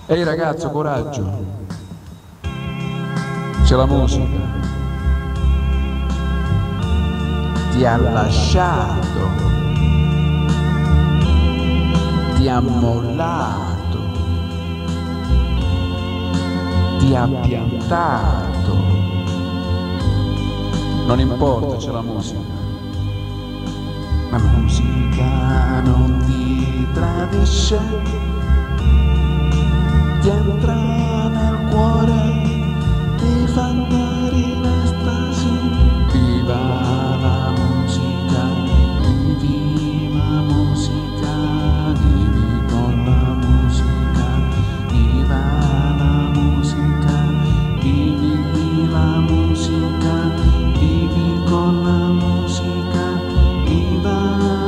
Ehi ragazzo, coraggio, c'è la musica, ti ha lasciato, ti ha mollato, ti ha piantato, non importa, c'è la musica. La musica non ti tradisce, ti entra nel cuore, ti fa andare in estasi. Viva la musica, vivi la musica, vivi con la musica. Viva la musica, vivi la musica, vivi con la musica. Viva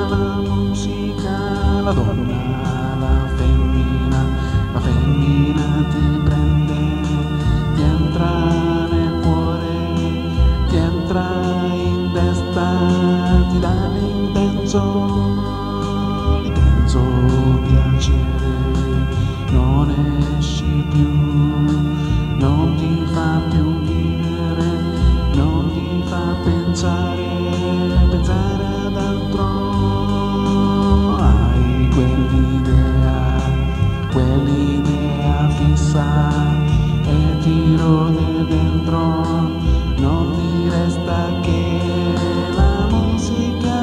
la musica, la donna, la femmina ti prende, ti entra nel cuore, ti entra in testa, ti dà l'intenso piacere, non esci più, non ti fa più vivere, non ti fa pensare ad altro. Hai quell'idea fissa e ti rode dentro, non ti resta che la musica.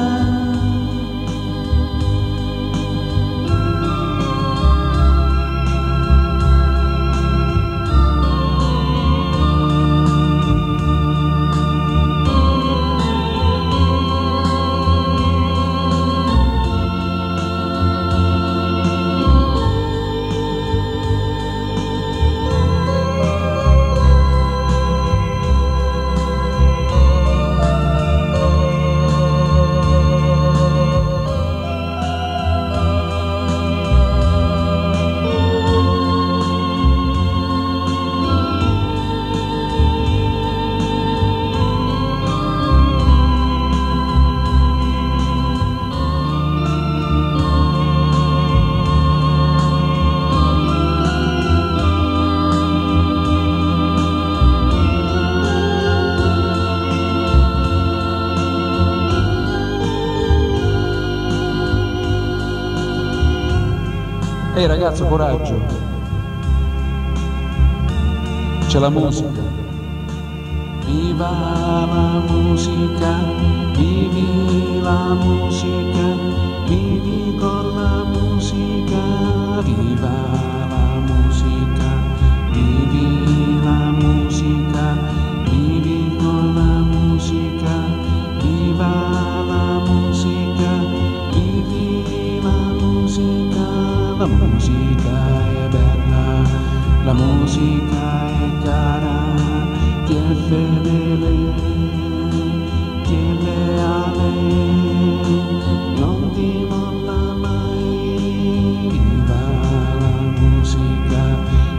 Ehi ragazzo, coraggio, c'è la musica. Viva la musica, vivi la musica, vivi con la musica. Viva la musica, vivi la musica, vivi con la musica. Viva la musica, vivi la musica. La musica è bella, la musica è cara, ti è fedele, ti è leale, non ti molla mai. Viva la musica,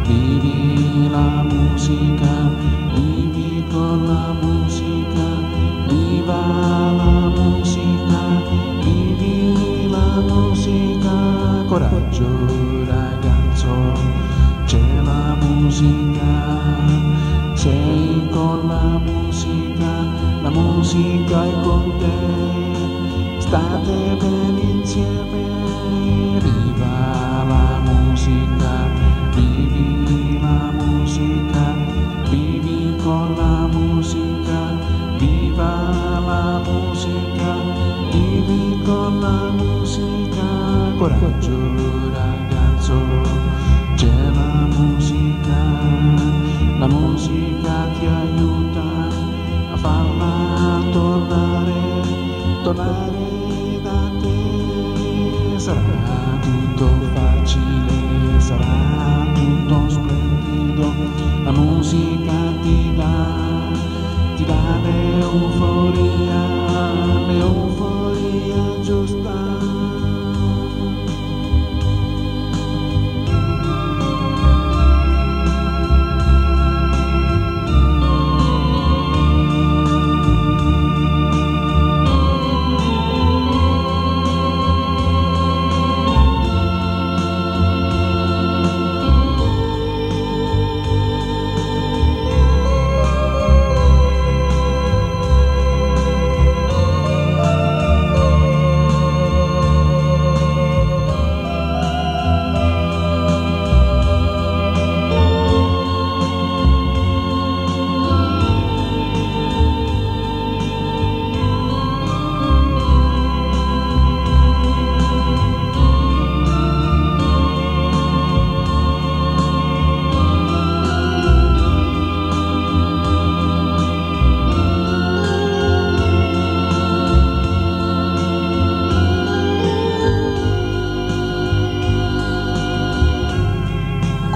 vivi la musica, vivi con la musica. Viva la musica, vivi la musica. Coraggio ragazzo, c'è la musica, sei con la musica è con te, state bene insieme. Viva la musica, vivi la musica, vivi con la musica. Viva la musica, vivi con la musica. Coraggio ragazzo, c'è la musica ti aiuta a farla tornare da te. Sarà tutto facile, sarà tutto splendido, la musica ti dà l'euforia giusta.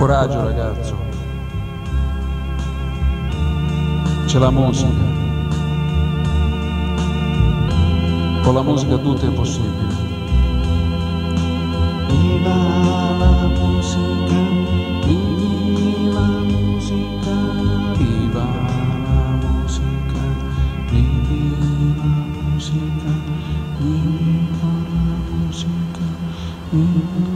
Coraggio ragazzo, c'è la musica, con la musica tutto è possibile. Viva la musica, viva la musica, viva la musica, viva la musica, viva la musica, viva